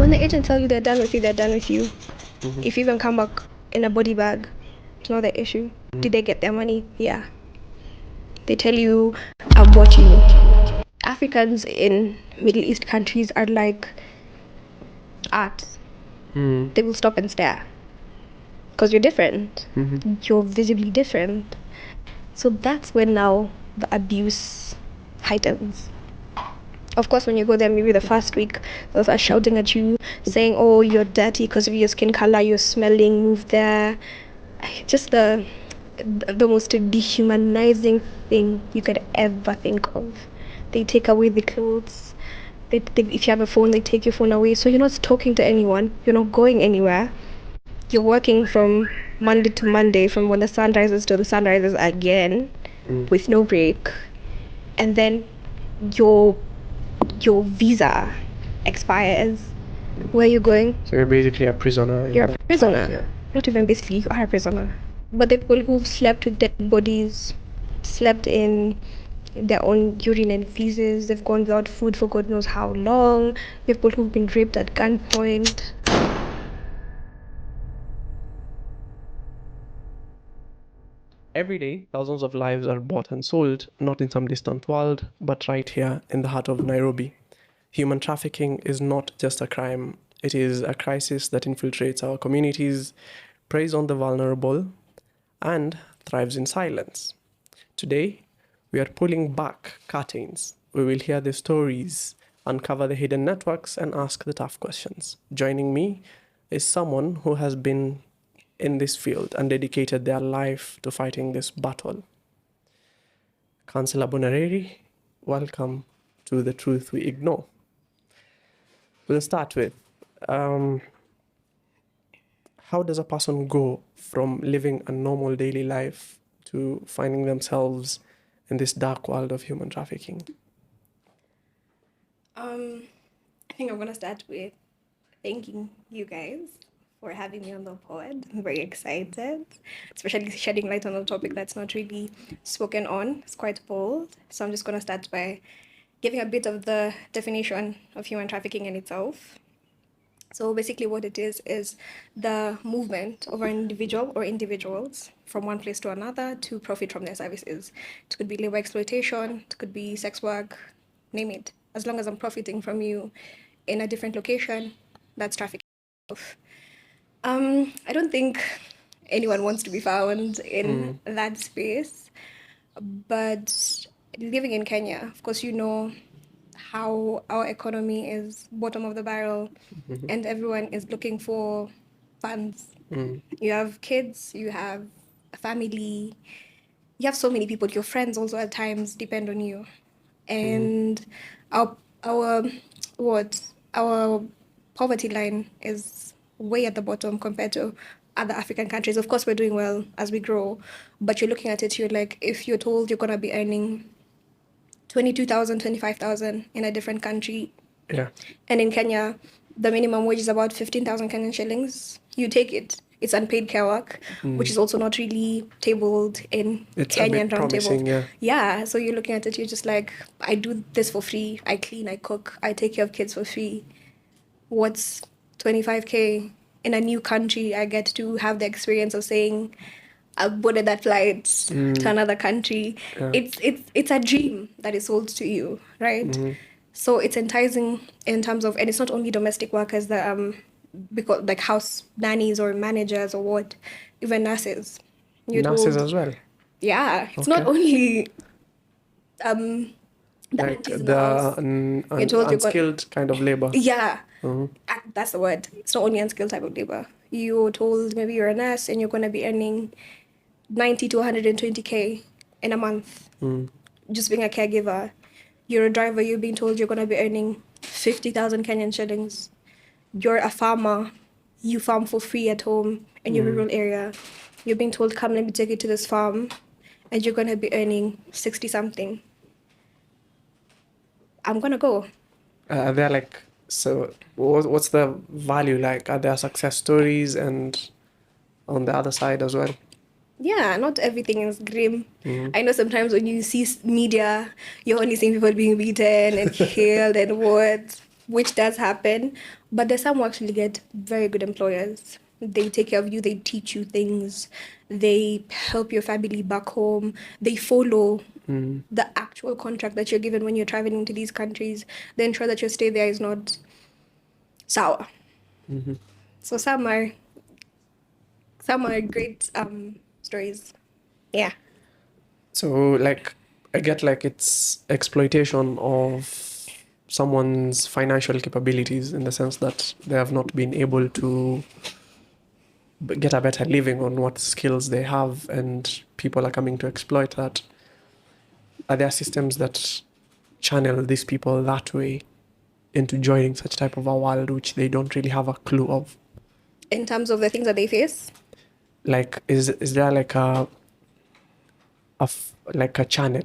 When the agent tell you they're done with you, they're done with you. Mm-hmm. If you even come back in a body bag, it's not the issue. Mm-hmm. Did they get their money? Yeah. They tell you, I'm watching you. Africans in Middle East countries are like art. They will stop and stare. Because you're different. Mm-hmm. You're visibly different. So that's when now the abuse heightens. Of course, when you go there, maybe the first week, they'll start shouting at you, saying, oh, you're dirty because of your skin color, you're smelling, move there. Just the most dehumanizing thing you could ever think of. They take away the clothes. If you have a phone, they take your phone away. So you're not talking to anyone. You're not going anywhere. You're working from Monday to Monday, from when the sun rises to the sun rises again, with no break. And then your visa expires. Where are you going? So you're basically a prisoner. You're a prisoner. Yeah. Not even basically, you are a prisoner. But the people who've slept with dead bodies, slept in their own urine and feces, they've gone without food for God knows how long, people who've been raped at gunpoint. Every day, thousands of lives are bought and sold, not in some distant world, but right here in the heart of Nairobi. Human trafficking is not just a crime, it is a crisis that infiltrates our communities, preys on the vulnerable, and thrives in silence. Today, we are pulling back curtains. We will hear the stories, uncover the hidden networks, and ask the tough questions. Joining me is someone who has been in this field and dedicated their life to fighting this battle. Councillor Bonareri, welcome to The Truth We Ignore. We'll start with, how does a person go from living a normal daily life to finding themselves in this dark world of human trafficking? I think I'm gonna start with thanking you guys for having me on the pod. I'm very excited, especially shedding light on a topic that's not really spoken on. It's quite bold. So I'm just gonna start by giving a bit of the definition of human trafficking in itself. So basically what it is the movement of an individual or individuals from one place to another to profit from their services. It could be labor exploitation, it could be sex work, name it. As long as I'm profiting from you in a different location, that's trafficking. I don't think anyone wants to be found in that space, but living in Kenya, of course, you know how our economy is bottom of the barrel, and everyone is looking for funds. You have kids, you have a family, you have so many people. Your friends also at times depend on you, and our what our poverty line is way at the bottom compared to other African countries. Of course, we're doing well as we grow, but you're looking at it, you're like, if you're told you're gonna be earning 22,000, 25,000 in a different country. Yeah. And in Kenya, the minimum wage is about 15,000 Kenyan shillings. You take it. It's unpaid care work, which is also not really tabled in It's Kenyan a bit promising, roundtables. yeah. Yeah, so you're looking at it, you're just like, I do this for free. I clean, I cook, I take care of kids for free. What's 25K in a new country? I get to have the experience of saying, I boarded that flight to another country. Yeah. It's a dream that is sold to you, right? So it's enticing in terms of, and it's not only domestic workers that because like house nannies or managers or what, even nurses. Nurses as well. Yeah, it's Okay. not only the Like aunties in the house. You're told you're unskilled kind of labor. Yeah, that's the word. It's not only unskilled type of labor. You're told maybe you're a nurse and you're going to be earning 90 to 120K in a month. Just being a caregiver. You're a driver, you're being told you're going to be earning 50,000 Kenyan shillings. You're a farmer, you farm for free at home in your rural area. You're being told, come, let me take you to this farm, and you're going to be earning 60 something. I'm going to go. They're like, so what's the value like? Are there success stories and on the other side as well? Yeah, not everything is grim. I know sometimes when you see media, you're only seeing people being beaten and killed and what, which does happen. But there's some who actually get very good employers. They take care of you, they teach you things, they help your family back home, they follow the actual contract that you're given when you're traveling to these countries. They ensure that your stay there is not sour. So some are great stories. Yeah. So, like, I get like it's exploitation of someone's financial capabilities in the sense that they have not been able to get a better living on what skills they have, and people are coming to exploit that. Are there systems that channel these people that way into joining such type of a world which they don't really have a clue of? In terms of the things that they face, Like, is there like like a channel?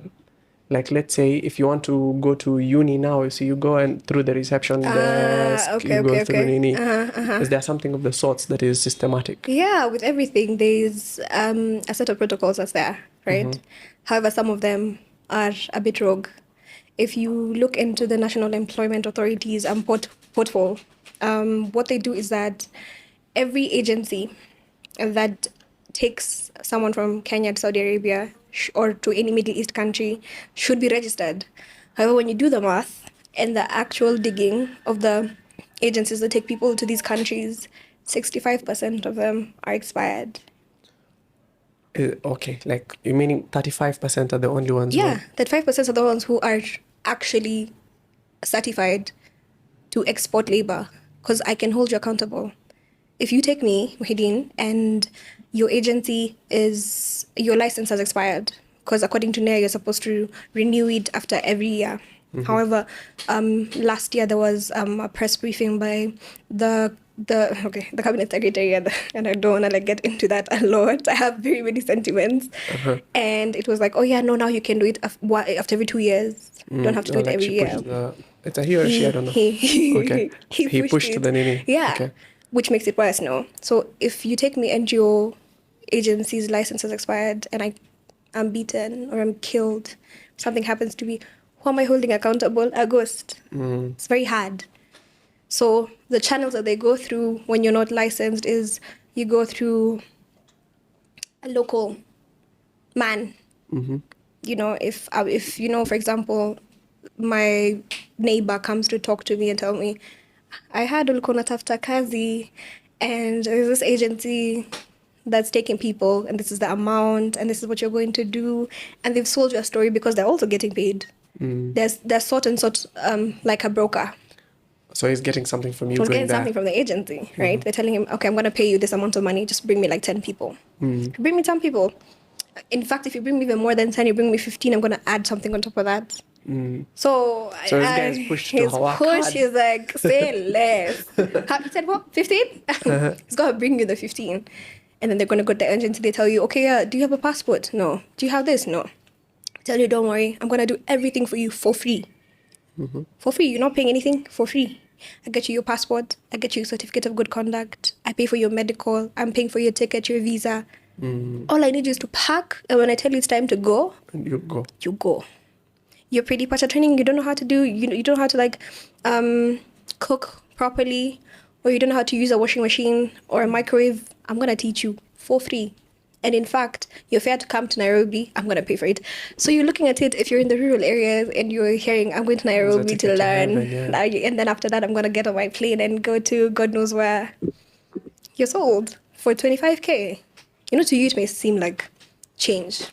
Like, let's say if you want to go to uni now, so you go and through the reception desk, you go through uni. Is there something of the sorts that is systematic? Yeah, with everything, there's a set of protocols that's there, right? However, some of them are a bit rogue. If you look into the National Employment Authority's portfolio, what they do is that every agency that takes someone from Kenya to Saudi Arabia or to any Middle East country should be registered. However, when you do the math and the actual digging of the agencies that take people to these countries, 65% of them are expired. Okay, like you meaning 35% are the only ones? Yeah, that 5% are the ones who are actually certified to export labor, because I can hold you accountable. If you take me, Muhyiddin, and your your license has expired, because according to NEA, you're supposed to renew it after every year. However, last year there was a press briefing by the cabinet secretary, and I don't want to get into that a lot. I have very many sentiments, and it was like, oh yeah, no, now you can do it after every 2 years. You don't have to do it like every she year. pushed it's a he or she, I don't know. Okay. He pushed it. the nini. Yeah. Okay. Which makes it worse, no? So if you take me and your agency's license has expired and I'm beaten or I'm killed, something happens to me, who am I holding accountable? A ghost. It's very hard. So the channels that they go through when you're not licensed is you go through a local man. You know, if for example, my neighbor comes to talk to me and tell me, I had ulikuwa unatafuta kazi and there's this agency that's taking people and this is the amount and this is what you're going to do, and they've sold you a story because they're also getting paid. There's sort and sort, like a broker. So he's getting something from you. He's going getting there. something from the agency, right? They're telling him, okay, I'm going to pay you this amount of money, just bring me like 10 people. Bring me 10 people. In fact, if you bring me even more than 10, you bring me 15, I'm going to add something on top of that. So this guy is pushed to work hard. He's like, say less. He said, what, 15? He's got to bring you the 15. And then they're going to go to the agency. They tell you, okay, do you have a passport? No. Do you have this? No. I tell you, don't worry. I'm going to do everything for you for free. For free. You're not paying anything. For free. I get you your passport. I get you a certificate of good conduct. I pay for your medical. I'm paying for your ticket, your visa. All I need you is to pack. And when I tell you it's time to go, you go. You go. You're pretty much training. You don't know how to do. You don't know how to cook properly, or you don't know how to use a washing machine or a microwave. I'm gonna teach you for free. And in fact, your fare to come to Nairobi, I'm gonna pay for it. So you're looking at it, if you're in the rural areas and you're hearing, I'm going to Nairobi to learn, and then after that, I'm gonna get on my plane and go to God knows where. You're sold for 25K. To you it may seem like change.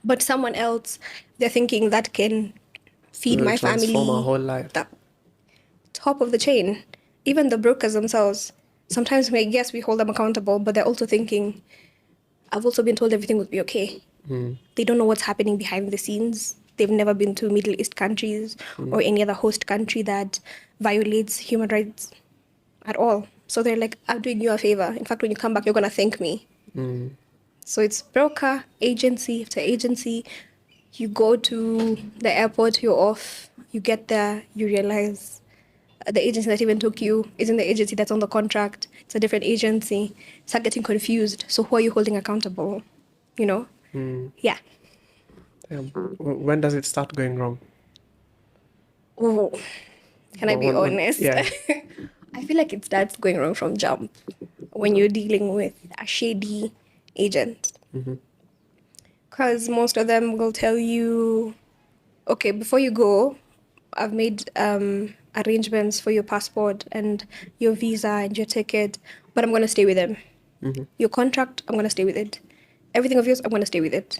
But someone else, they're thinking that can feed my family. Transform our whole life. The top of the chain. Even the brokers themselves, sometimes we hold them accountable, but they're also thinking, I've also been told everything will be okay. They don't know what's happening behind the scenes. They've never been to Middle East countries or any other host country that violates human rights at all. So they're like, I'm doing you a favor. In fact, when you come back, you're going to thank me. So it's broker, agency after agency. You go to the airport, you're off. You get there, you realize the agency that even took you isn't the agency that's on the contract. It's a different agency. Start getting confused. So who are you holding accountable? Yeah. When does it start going wrong? Oh, can I be honest? Yeah. I feel like it starts going wrong from jump when you're dealing with a shady agent. Because most of them will tell you, okay, before you go, I've made arrangements for your passport and your visa and your ticket, but I'm going to stay with them. Your contract, I'm going to stay with it. Everything of yours, I'm going to stay with it.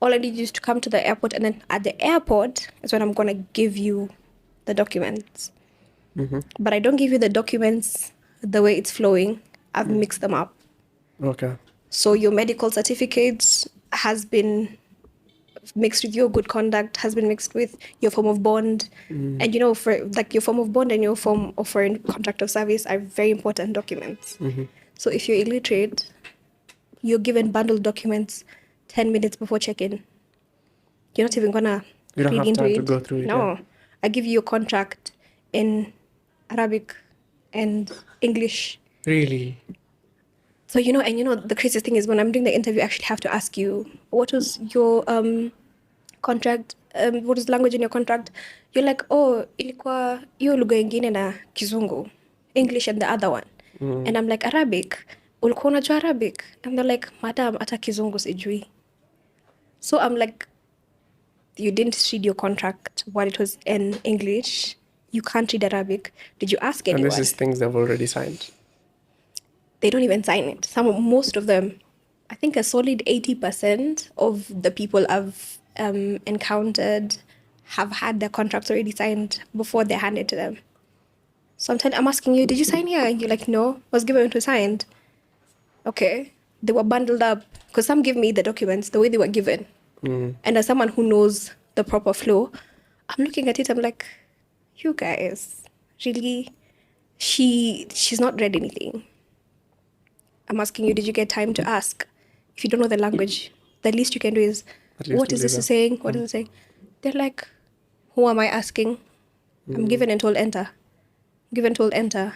All I need you is to come to the airport, and then at the airport is when I'm going to give you the documents. But I don't give you the documents the way it's flowing. I've mixed them up. Okay. So your medical certificates has been mixed with your good conduct, has been mixed with your form of bond. And for like your form of bond and your form of foreign contract of service are very important documents. So if you're illiterate, you're given bundled documents 10 minutes before check-in. You're not even gonna You don't read have into time it. to go through it. No. I give you your contract in Arabic and English. Really? So the craziest thing is when I'm doing the interview, I actually have to ask you, what was your contract? What is the language in your contract? You're like, oh, ilikuwa hiyo lugha ingine na Kizungu, English and the other one. And I'm like, Arabic. Ulikuwa unajua Arabic? And they're like, madam, hata Kizungu sijui. So I'm like, you didn't read your contract while it was in English. You can't read Arabic. Did you ask anyone? And this is things they've already signed. They don't even sign it. Most of them, I think a solid 80% of the people I've encountered have had their contracts already signed before they hand it to them. So I'm asking you, did you sign here? And you're like, no, was given to signed. Okay. They were bundled up because some give me the documents the way they were given. And as someone who knows the proper flow, I'm looking at it, I'm like, you guys, really? She's not read anything. I'm asking you, did you get time to ask? If you don't know the language, the least you can do is, what is this saying? What is it saying? They're like, who am I asking? I'm given and told enter. Given told enter.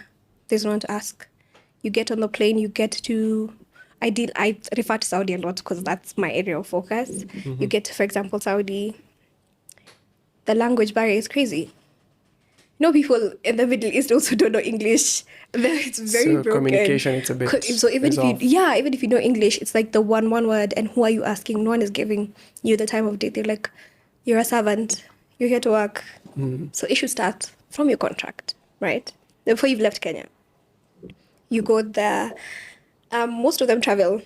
There's no one to ask. You get on the plane, you get to... I refer to Saudi a lot because that's my area of focus. You get to, for example, Saudi. The language barrier is crazy. People in the Middle East also don't know English. It's very broken. Communication, it's a bit. So even if you know English, it's like the one word, and who are you asking? No one is giving you the time of day. They're like, you're a servant, you're here to work. So issues start from your contract, right? Before you've left Kenya, you go there. Most of them travel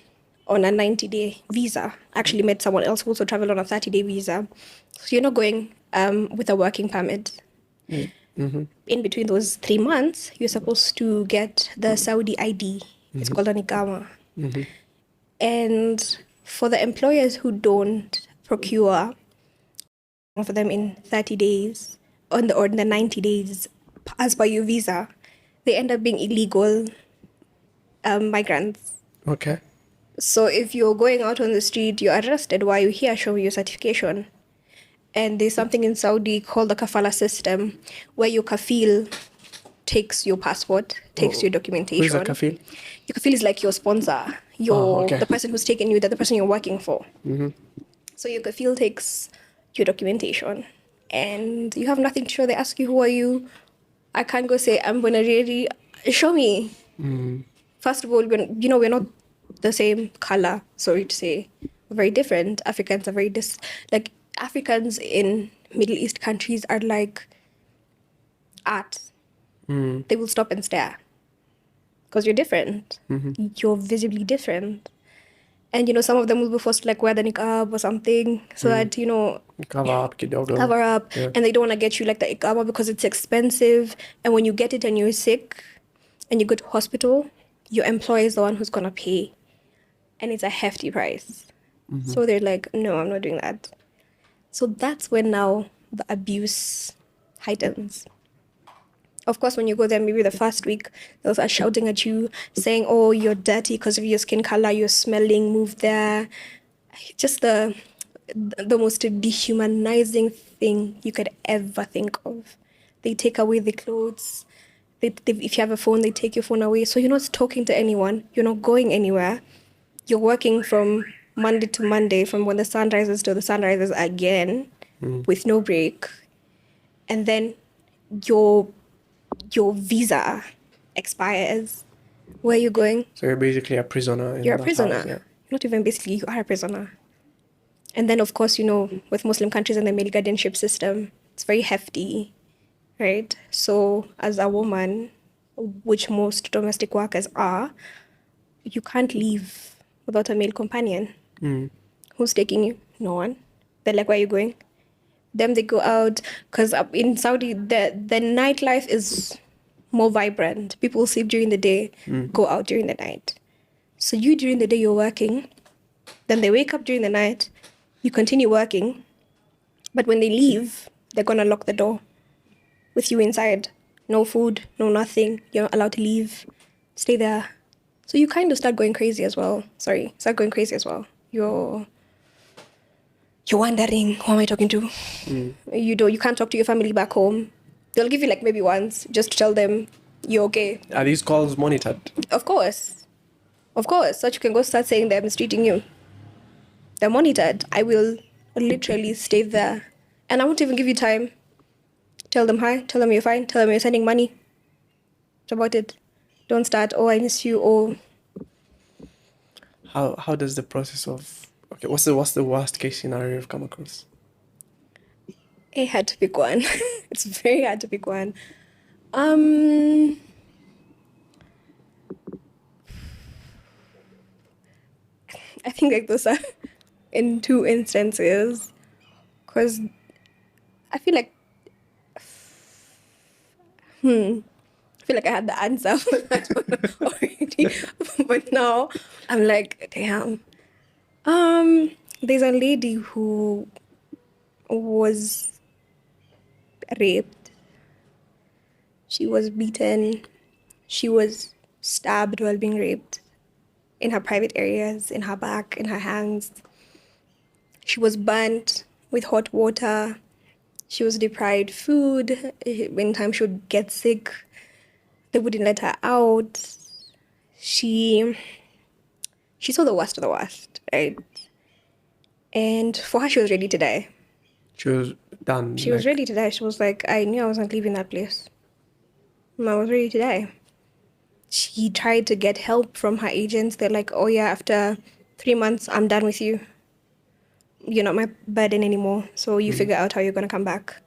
on a 90-day visa. I actually met someone else who also traveled on a 30-day visa. So you're not going with a working permit. In between those 3 months, you're supposed to get the Saudi ID. It's called an Ikama. And for the employers who don't procure for them in 30 days or in the 90 days as per your visa, they end up being illegal migrants. Okay. So if you're going out on the street, you're arrested while you're here, show me your certification. And there's something in Saudi called the kafala system, where your kafil takes your passport, takes your documentation. Who's a kafil? Your kafil is like your sponsor, the person who's taken you, the person you're working for. So your kafil takes your documentation, and you have nothing to show. They ask you, who are you? I can't go say, I'm going to really show me. First of all, we're not the same color, sorry to say. We're very different. Africans are very like Africans in Middle East countries are like art. They will stop and stare because you're different. You're visibly different. And some of them will be forced to like wear the niqab or something so that Cover up. Yeah. And they don't want to get you like the iqama because it's expensive, and when you get it and you're sick and you go to hospital, your employer is the one who's gonna pay, and it's a hefty price. So they're like, no, I'm not doing that. So that's when now the abuse heightens. Of course, when you go there, maybe the first week, they'll start shouting at you, saying, oh, you're dirty because of your skin color, you're smelling, move there. Just the most dehumanizing thing you could ever think of. They take away the clothes. If you have a phone, they take your phone away. So you're not talking to anyone. You're not going anywhere. You're working from Monday to Monday, from when the sun rises to the sun rises again, with no break. And then your visa expires, where are you going? So you're basically a prisoner in You're a that prisoner. house, yeah. Not even basically, you are a prisoner. And then, of course, with Muslim countries and the male guardianship system, it's very hefty, right? So, as a woman, which most domestic workers are, you can't leave without a male companion. Who's taking you? No one. They're like, where are you going? Them, they go out, because in Saudi, the nightlife is more vibrant. People sleep during the day, go out during the night. So you, during the day, you're working. Then they wake up during the night. You continue working. But when they leave, they're going to lock the door with you inside. No food, no nothing. You're not allowed to leave. Stay there. So you kind of start going crazy as well. Start going crazy as well. You're wondering, who am I talking to? You can't talk to your family back home. They'll give you like maybe once just to tell them you're okay. Are these calls monitored? Of course. So you can go start saying they're mistreating you. They're monitored. I will literally stay there. And I won't even give you time. Tell them hi. Tell them you're fine. Tell them you're sending money. It's about it. Don't start, oh, I miss you, oh. How does the process of... Okay, what's the worst case scenario you've come across? It had to pick one. It's very hard to pick one. I think like those are in two instances. Because I feel like I had the answer for that one already. But now I'm like, damn. There's a lady who was raped. She was beaten. She was stabbed while being raped in her private areas, in her back, in her hands. She was burnt with hot water. She was deprived food. In time she would get sick. They wouldn't let her out. She saw the worst of the worst, right? And for her, she was ready to die. She was done. She was ready to die. She was like, I knew I wasn't leaving that place. I was ready to die. She tried to get help from her agents. They're like, oh yeah, after 3 months, I'm done with you. You're not my burden anymore. So you figure out how you're going to come back.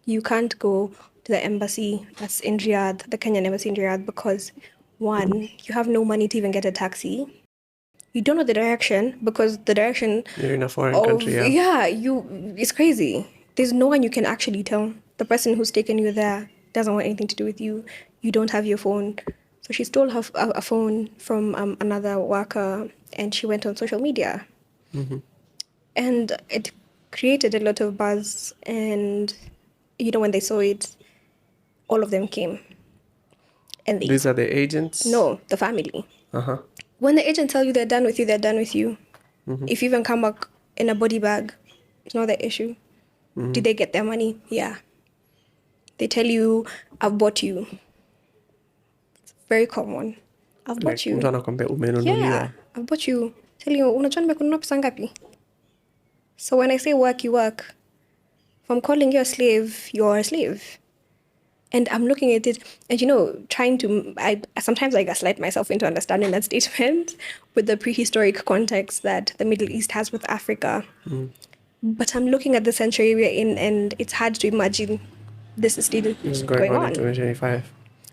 You can't go to the embassy that's in Riyadh, the Kenyan embassy in Riyadh, because one, you have no money to even get a taxi. You don't know the direction because the direction You're in a foreign country, yeah. It's crazy. There's no one you can actually tell. The person who's taken you there doesn't want anything to do with you. You don't have your phone. So she stole a phone from another worker and she went on social media. And it created a lot of buzz. And, when they saw it, all of them came. And These are the agents? No, the family. Uh-huh. When the agents tell you they're done with you, they're done with you. If you even come back in a body bag, it's not the issue. Did they get their money? Yeah. They tell you, I've bought you. It's very common. I've bought you. Mtu anakwambia umenunuliwa. Yeah, I've bought you. Tell you, unajua nimekununua pesa ngapi? So when I say work, you work. If I'm calling you a slave, you're a slave. And I'm looking at it and, sometimes I gaslight myself into understanding that statement with the prehistoric context that the Middle East has with Africa. But I'm looking at the century we're in and it's hard to imagine this is still going on. In 2025.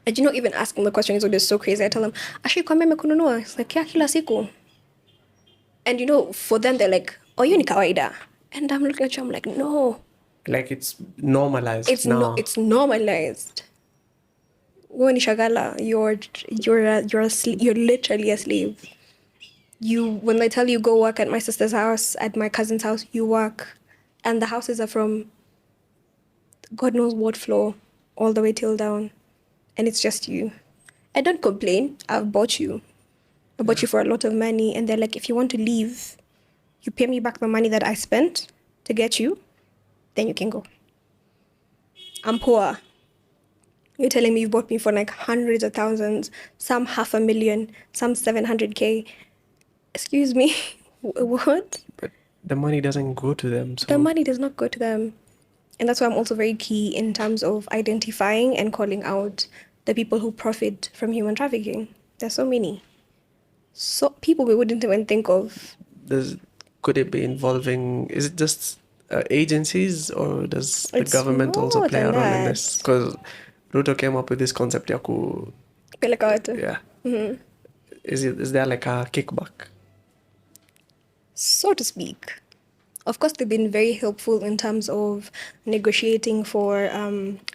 And even asking the question is always so crazy. I tell them, Ashi kwambia mekununua. It's like, yeah, kila siku. And for them, they're like, oh, hiyo ni kawaida. And I'm looking at you, I'm like, no. Like it's normalized now. It's normalized. Wewe ni shagala. You're literally a slave. When they tell you go work at my sister's house, at my cousin's house, you work, and the houses are from God knows what floor, all the way till down, and it's just you. I don't complain. I've bought you. I bought you for a lot of money, and they're like, if you want to leave, you pay me back the money that I spent to get you. Then you can go. I'm poor. You're telling me you bought me for like hundreds of thousands, some 500,000, some 700K. Excuse me, what? But the money doesn't go to them. So. The money does not go to them. And that's why I'm also very key in terms of identifying and calling out the people who profit from human trafficking. There's so many. So people we wouldn't even think of. Could it be involving, is it just agencies, or does the It's government also more play a than role in this? that. Because Ruto came up with this concept, yaku, Pelekawatu. yeah. Is there like a kickback? So to speak. Of course, they've been very helpful in terms of negotiating for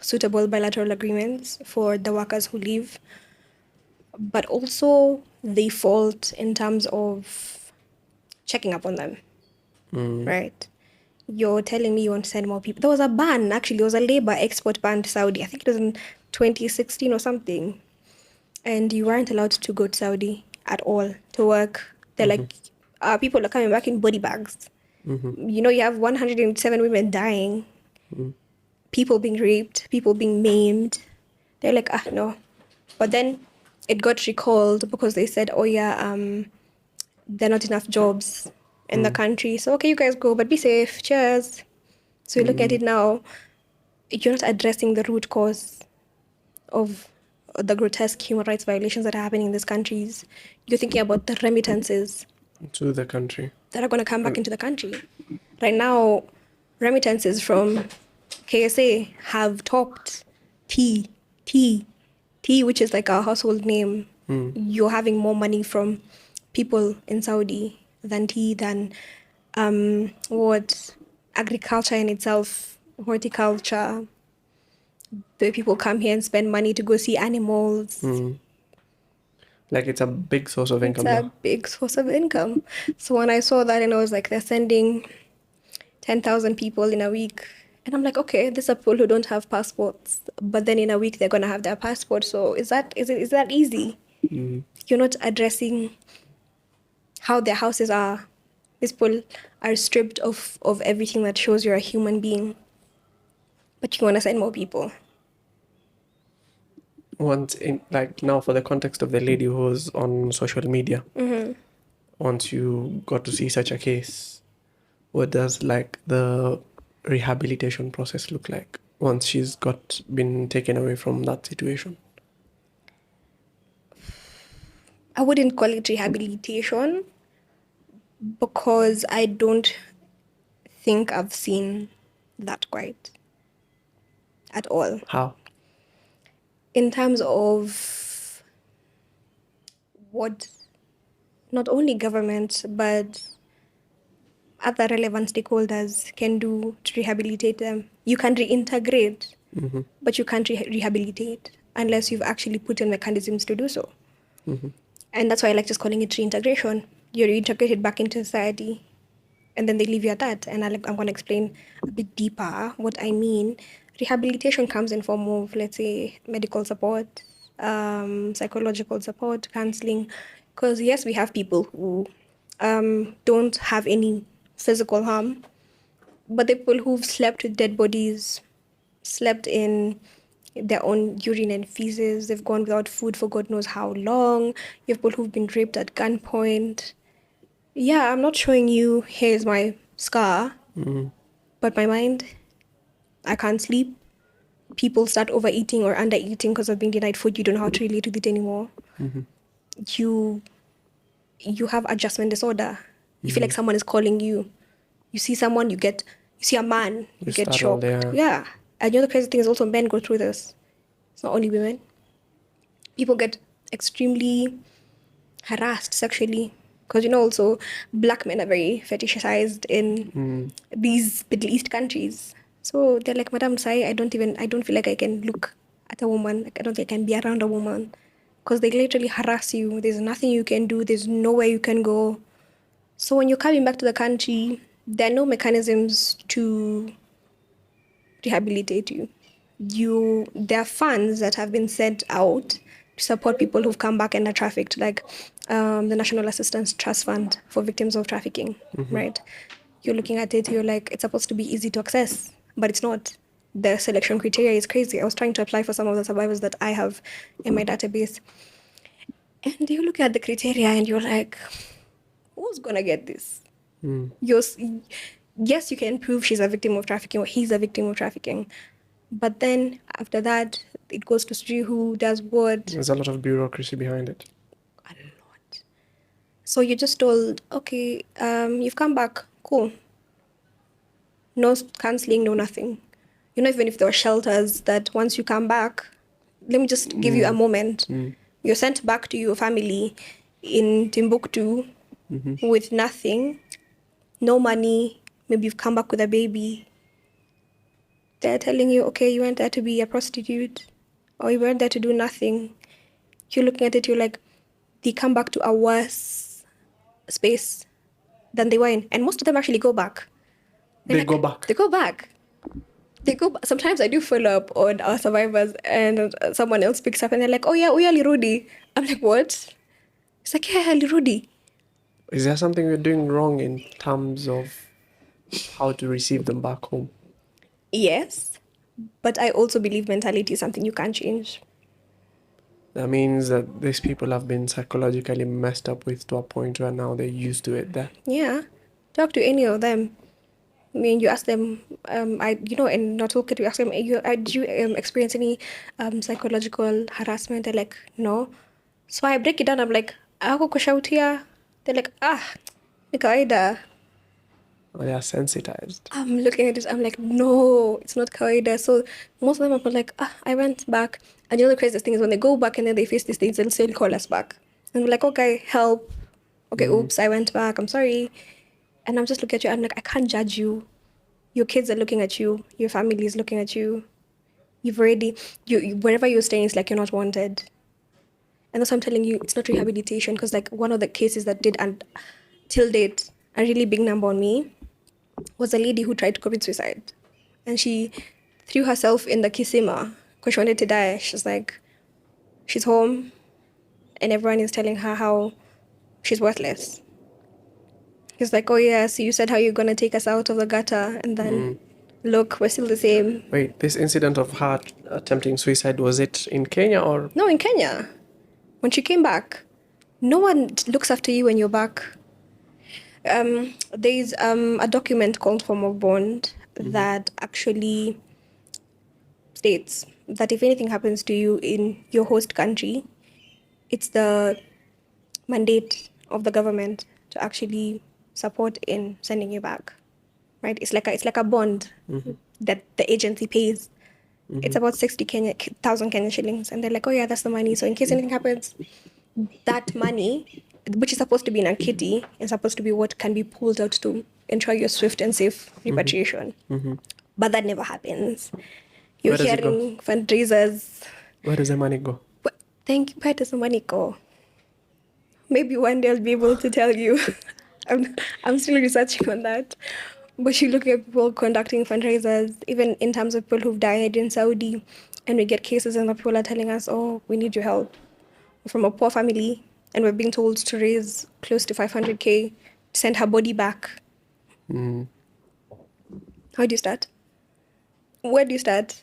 suitable bilateral agreements for the workers who leave, but also they fault in terms of checking up on them, right? You're telling me you want to send more people. There was a ban, actually, there was a labor export ban to Saudi. I think it was in 2016 or something. And you weren't allowed to go to Saudi at all to work. They're like, people are coming back in body bags. You know, you have 107 women dying, people being raped, people being maimed. They're like, no. But then it got recalled because they said, oh, yeah, there are not enough jobs in the country. So, okay, you guys go, but be safe. Cheers. So you look at it now, you're not addressing the root cause of the grotesque human rights violations that are happening in these countries. You're thinking about the remittances To the country. that are going to come back into the country. Right now, remittances from KSA have topped T, T, T, which is like our household name. You're having more money from people in Saudi than T, than what agriculture in itself, horticulture. The people come here and spend money to go see animals. Like it's a big source of It's income a now. big source of income. So when I saw that and I was like, they're sending 10,000 people in a week. And I'm like, okay, these are people who don't have passports. But then in a week, they're going to have their passport. So is that easy? You're not addressing how their houses are. These people are stripped of everything that shows you're a human being. But you want to send more people. Once in, like now, for the context of the lady who was on social media, once you got to see such a case, what does like the rehabilitation process look like once she's been taken away from that situation? I wouldn't call it rehabilitation because I don't think I've seen that quite at all. How? In terms of what not only government but other relevant stakeholders can do to rehabilitate them. You can reintegrate, but you can't rehabilitate unless you've actually put in mechanisms to do so. And that's why I like just calling it reintegration. You're reintegrated back into society, and then they leave you at that. And I'm going to explain a bit deeper what I mean. Rehabilitation comes in form of, let's say, medical support, psychological support, counseling. Because yes, we have people who don't have any physical harm, but the people who've slept with dead bodies, slept in their own urine and feces, they've gone without food for God knows how long. You have people who've been raped at gunpoint. Yeah, I'm not showing you, here's my scar, but my mind, I can't sleep. People start overeating or undereating because of being denied food. You don't know how to relate with it anymore. You have adjustment disorder. You feel like someone is calling you. You see someone, you see a man, you get startle shocked. there. Yeah. And the other crazy thing is also men go through this. It's not only women. People get extremely harassed sexually because also black men are very fetishized in these Middle East countries. So they're like, Madam Sai, I don't feel like I can look at a woman. Like, I don't think I can be around a woman because they literally harass you. There's nothing you can do. There's nowhere you can go. So when you're coming back to the country, there are no mechanisms to rehabilitate you. There are funds that have been sent out to support people who've come back and are trafficked, like the National Assistance Trust Fund for Victims of Trafficking, right? You're looking at it, you're like, it's supposed to be easy to access, but it's not. The selection criteria is crazy. I was trying to apply for some of the survivors that I have in my database. And you look at the criteria and you're like, who's gonna get this? Yes, you can prove she's a victim of trafficking or he's a victim of trafficking, But then after that, it goes to see who does what. There's a lot of bureaucracy behind it. A lot. So you're just told, okay, you've come back, cool. No counseling, no nothing. You know, even if there were shelters that once you come back, let me just give you a moment. You're sent back to your family in Timbuktu with nothing, no money. Maybe you've come back with a baby. They're telling you, okay, you went there to be a prostitute, or you went there to do nothing. You're looking at it, you're like, they come back to a worse space than they were in. And most of them actually go back. They go back. They go back. Sometimes I do follow up on our survivors, and someone else picks up and they're like, oh yeah, Lirudi. I'm like, what? It's like, yeah, Lirudi. Is there something we're doing wrong in terms of how to receive them back home? Yes, but I also believe mentality is something you can't change. That means that these people have been psychologically messed up with to a point where now they're used to it there. Yeah, talk to any of them. I mean, you ask them, and not okay to ask them, did you experience any psychological harassment? They're like, no. So I break it down. I'm like, ako kushautia. They're like, ni kawaida. Or they are sensitized. I'm looking at it, I'm like, no, it's not kawaida. So most of them are like, I went back. And the other craziest thing is when they go back and then they face these things, they'll still call us back. And we're like, okay, help. Okay, oops, I went back. I'm sorry. And I'm just looking at you. I'm like, I can't judge you. Your kids are looking at you. Your family is looking at you. You've already, wherever you're staying, it's like you're not wanted. And that's what I'm telling you, it's not rehabilitation. Because like one of the cases that did, and till date, a really big number on me, was a lady who tried to commit suicide. And she threw herself in the kisima because she wanted to die. She's like, she's home and everyone is telling her how she's worthless. He's like, oh yeah, so you said how you're going to take us out of the gutter, and then look, we're still the same. Wait, this incident of her attempting suicide, was it in Kenya or? No, in Kenya. When she came back, no one looks after you when you're back. There's a document called Form of Bond that actually states that if anything happens to you in your host country, it's the mandate of the government to actually support in sending you back, right? It's like a bond that the agency pays. It's about 60,000 Kenyan shillings, and they're like, oh yeah, that's the money. So in case anything happens, that money, which is supposed to be in a kitty, is supposed to be what can be pulled out to ensure your swift and safe repatriation. But that never happens. You're Where does it go? hearing fundraisers. Where does the money go? Where does the money go? Maybe one day I'll be able to tell you. I'm still researching on that. But you look at people conducting fundraisers, even in terms of people who've died in Saudi, and we get cases and the people are telling us, oh, we need your help. We're from a poor family, and we're being told to raise close to 500K to send her body back. How do you start? Where do you start?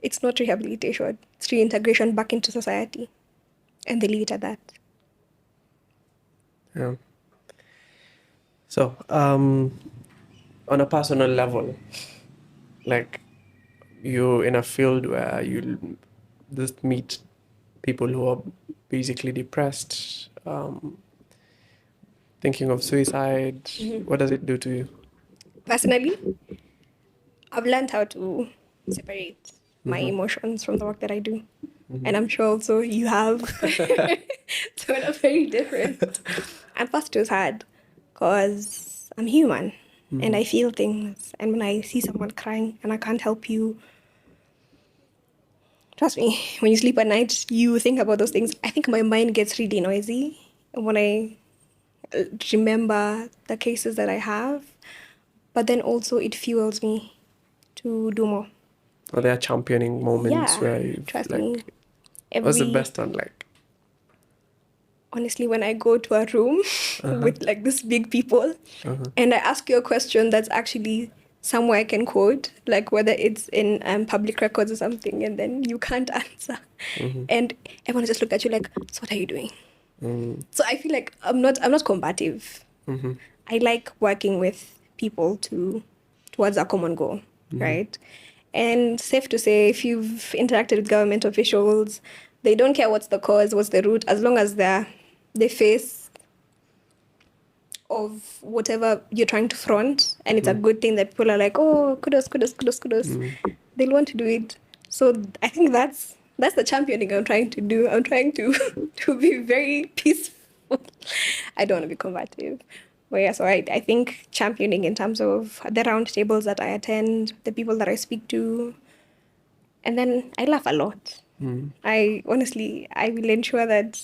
It's not rehabilitation. It's reintegration back into society. And they leave it at that. Yeah. So, on a personal level, like you're in a field where you just meet people who are basically depressed, thinking of suicide. What does it do to you? Personally, I've learned how to separate my emotions from the work that I do. And I'm sure also you have. So we're very different. And first it was hard because I'm human and I feel things. And when I see someone crying and I can't help you, trust me, when you sleep at night, you think about those things. I think my mind gets really noisy when I remember the cases that I have. But then also it fuels me to do more. Or there are championing moments where you trust like. me. What's the best one like? Honestly, when I go to a room with like this big people and I ask you a question that's actually somewhere I can quote, like whether it's in public records or something, and then you can't answer. And everyone just look at you like, so what are you doing? So I feel like I'm not combative. I like working with people towards a common goal, right? And safe to say, if you've interacted with government officials, they don't care what's the cause, what's the root, as long as they face of whatever you're trying to front, and it's a good thing that people are like, oh, kudos, kudos, kudos, kudos. They'll want to do it. So I think that's the championing I'm trying to do. I'm trying to to be very peaceful. I don't want to be combative. But yeah, so I think championing in terms of the round tables that I attend, the people that I speak to, and then I laugh a lot. I honestly, I will ensure that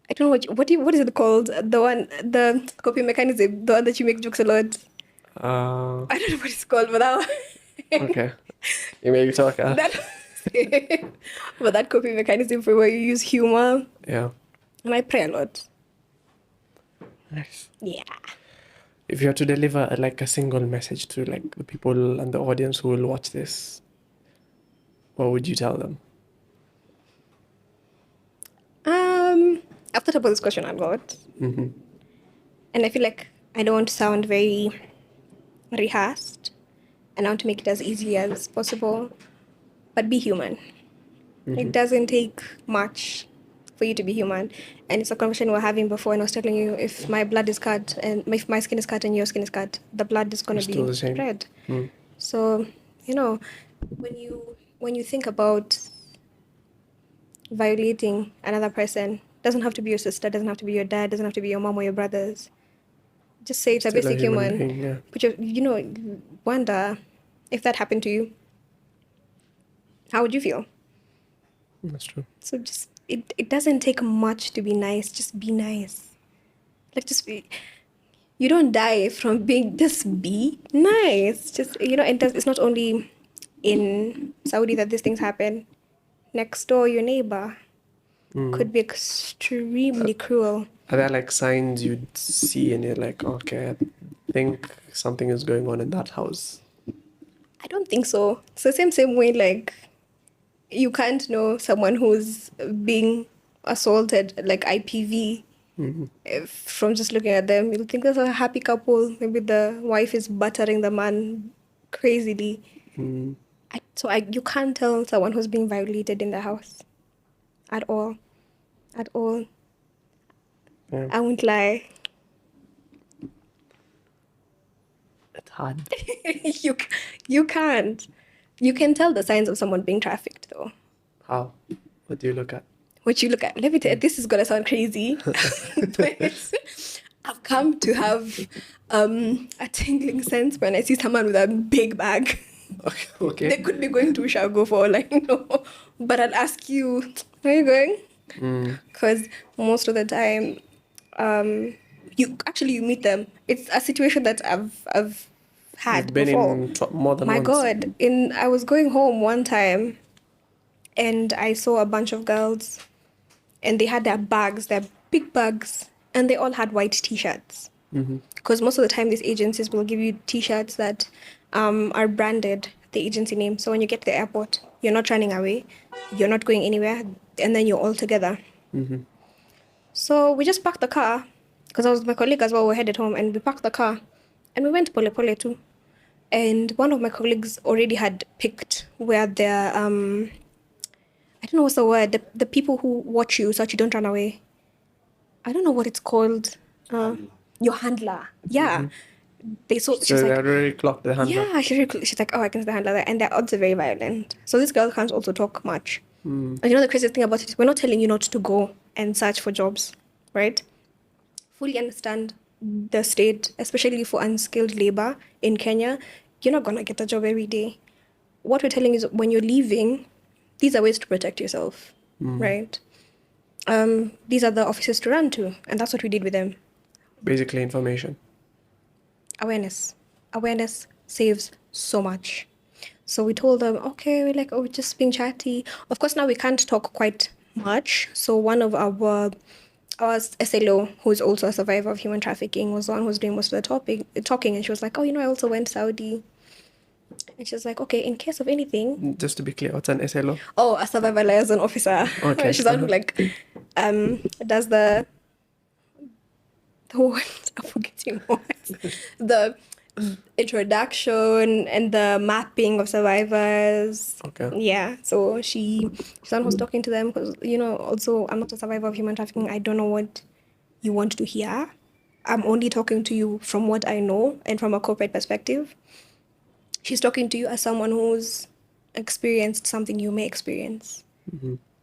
I don't know what is it called? The coping mechanism, the one that you make jokes a lot. I don't know what it's called, but that Okay. You make talk. that but that coping mechanism for where you use humor, Yeah. and I pray a lot. Nice. Yeah. If you had to deliver like a single message to like the people and the audience who will watch this, what would you tell them? I've thought about this question a lot, and I feel like I don't want to sound very rehearsed, and I want to make it as easy as possible. But be human. It doesn't take much for you to be human. And it's a conversation we were having before, and I was telling you, if my blood is cut and if my skin is cut and your skin is cut, the blood is going It's to still be the same. red. So, when you think about violating another person, doesn't have to be your sister, doesn't have to be your dad, doesn't have to be your mom or your brothers. Just say it's a Still a basic human human. being, yeah. But wonder if that happened to you, how would you feel? That's true. So just it doesn't take much to be nice. Just be nice. Like just be. You don't die from being. Just be nice. Just it's not only in Saudi that these things happen. Next door, your neighbor could be extremely cruel. Are there like signs you'd see and you're like, okay, I think something is going on in that house? I don't think so. It's the same way like you can't know someone who's being assaulted like IPV. From just looking at them, you'll think there's a happy couple. Maybe the wife is buttering the man crazily. You can't tell someone who's being violated in the house at all. At all. Yeah. I won't lie. It's hard. You can't. You can tell the signs of someone being trafficked, though. How? What do you look at? What you look at, let me tell you, this is gonna sound crazy, but I've come to have a tingling sense when I see someone with a big bag. Okay. They could be going to Ushago for all I know, but I'll ask you, where are you going? Because most of the time, you meet them. It's a situation that I've had You've been before. in more than My once. God, I was going home one time, and I saw a bunch of girls, and they had their big bags, and they all had white T-shirts. Because most of the time, these agencies will give you T-shirts that are branded the agency name. So when you get to the airport, you're not running away, you're not going anywhere, and then you're all together. So we just parked the car, because I was with my colleague as well. We headed home, and we parked the car, and we went to Pole Pole too. And one of my colleagues already had picked where their I don't know what's the word. The people who watch you so that you don't run away. I don't know what it's called. Your handler. Yeah. She's So they like, already clocked the handler. yeah, she's like, oh, I can see the handler there. And their odds are very violent. So this girl can't also talk much. And the craziest thing about it is we're not telling you not to go and search for jobs, right? Fully understand the state, especially for unskilled labor in Kenya. You're not going to get a job every day. What we're telling you is when you're leaving, these are ways to protect yourself, right? These are the offices to run to, and that's what we did with them. Basically information. Awareness saves so much. So we told them, okay, we're like, we're just being chatty. Of course, now we can't talk quite much. So one of our SLO, who is also a survivor of human trafficking, was the one who was doing most of the talking, and she was like, oh, I also went Saudi. And she was like, okay, in case of anything. Just to be clear, what's an SLO? Oh, a survivor liaison officer. Okay. She's the one who does the what? I'm forgetting what. introduction and the mapping of survivors. Okay. Yeah, so she's the one who's talking to them because, also I'm not a survivor of human trafficking. I don't know what you want to hear. I'm only talking to you from what I know and from a corporate perspective. She's talking to you as someone who's experienced something you may experience.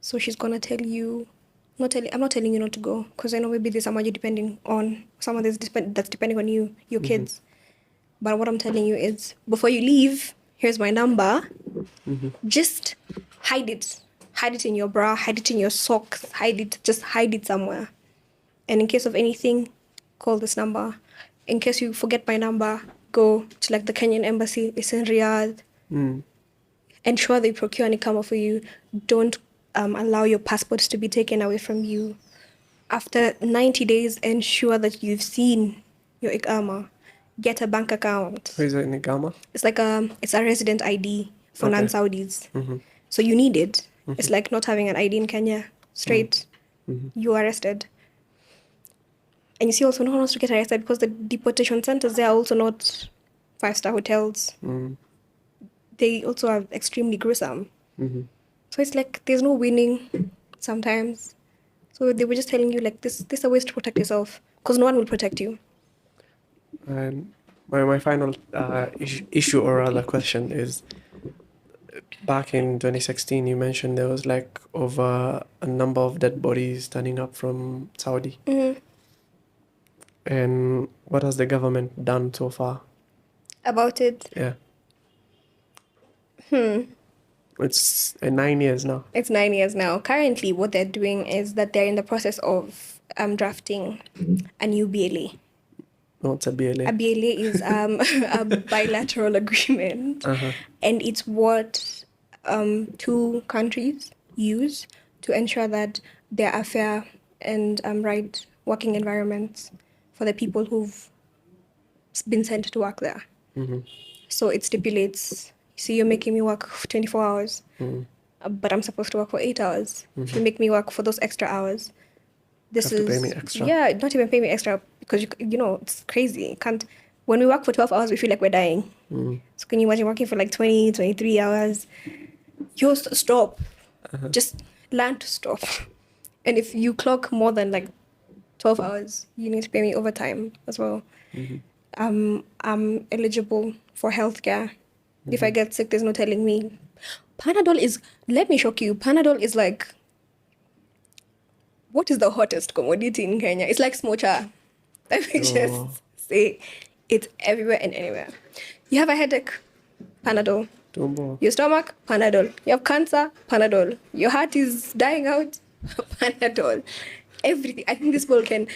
So she's gonna tell you, I'm not telling you not to go because I know maybe there's someone you're depending on, someone that's depending on you, your kids. But what I'm telling you is, before you leave, here's my number. Just hide it. Hide it in your bra, hide it in your socks, just hide it somewhere. And in case of anything, call this number. In case you forget my number, go to like the Kenyan embassy. It's in Riyadh. Ensure they procure an ikama for you. Don't allow your passports to be taken away from you. After 90 days, ensure that you've seen your ikama. Get a bank account. Who is it in Igama? It's like it's a resident ID for Okay. non-Saudis. So you need it. It's like not having an ID in Kenya. Straight, you are arrested. And you see also no one wants to get arrested because the deportation centers, they are also not 5-star hotels. They also are extremely gruesome. So it's like there's no winning sometimes. So they were just telling you like this are ways to protect yourself because no one will protect you. And my final issue or rather question is, back in 2016, you mentioned there was like over a number of dead bodies turning up from Saudi. And what has the government done so far? About it, Yeah. It's 9 years now. it's 9 years now. Currently, what they're doing is that they're in the process of drafting a new BLA. What's a BLA? A BLA is a bilateral agreement, and it's what two countries use to ensure that there are fair and right working environments for the people who've been sent to work there. So it stipulates, see, you're making me work for 24 hours, but I'm supposed to work for 8 hours. If you make me work for those extra hours, this Have to is pay me extra. Yeah, not even pay me extra because it's crazy. You can't. When we work for 12 hours, we feel like we're dying. So can you imagine working for like 20, 23 hours? You have to stop. Just learn to stop. And if you clock more than like 12 hours, you need to pay me overtime as well. I'm eligible for healthcare. If I get sick, there's no telling me. Panadol is, let me shock you, Panadol is like, what is the hottest commodity in Kenya? It's like smocha. Let me just say it's everywhere and anywhere. You have a headache, Panadol. Tumbo. Your stomach, Panadol. You have cancer, Panadol. Your heart is dying out, Panadol. Everything. I think this people can...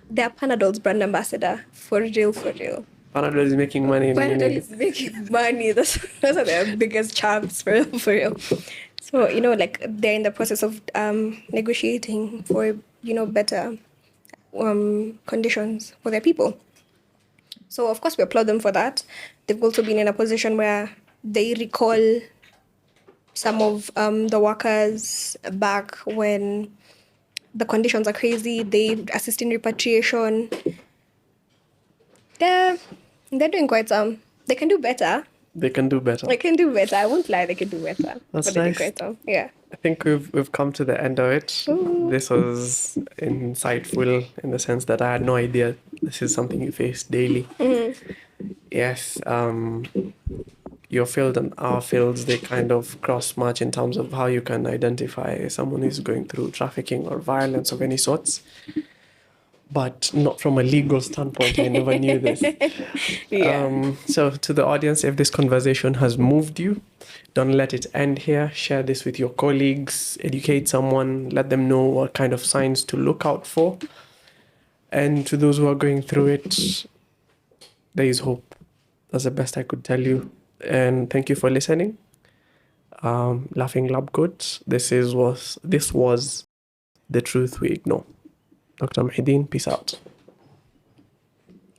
They're Panadol's brand ambassador. For real, for real. Panadol is making money. Panadol is making money. Those are their biggest champs, for real, for real. So, like they're in the process of negotiating for, better conditions for their people. So, of course, we applaud them for that. They've also been in a position where they recall some of the workers back when the conditions are crazy. They assist in repatriation. They're doing quite some. They can do better. They can do better. They can do better. I won't lie, they can do better. That's but they nice. do quite some. Yeah. I think we've come to the end of it. Ooh. This was insightful in the sense that I had no idea this is something you face daily. Yes, your field and our fields, they kind of cross much in terms of how you can identify someone who's going through trafficking or violence of any sorts. But not from a legal standpoint. I never knew this. Yeah. So to the audience, if this conversation has moved you, don't let it end here. Share this with your colleagues, educate someone, let them know what kind of signs to look out for. And to those who are going through it, there is hope. That's the best I could tell you. And thank you for listening. Laughing Lab Coats. This was The Truth We Ignore. Dr. Mahideen, peace out.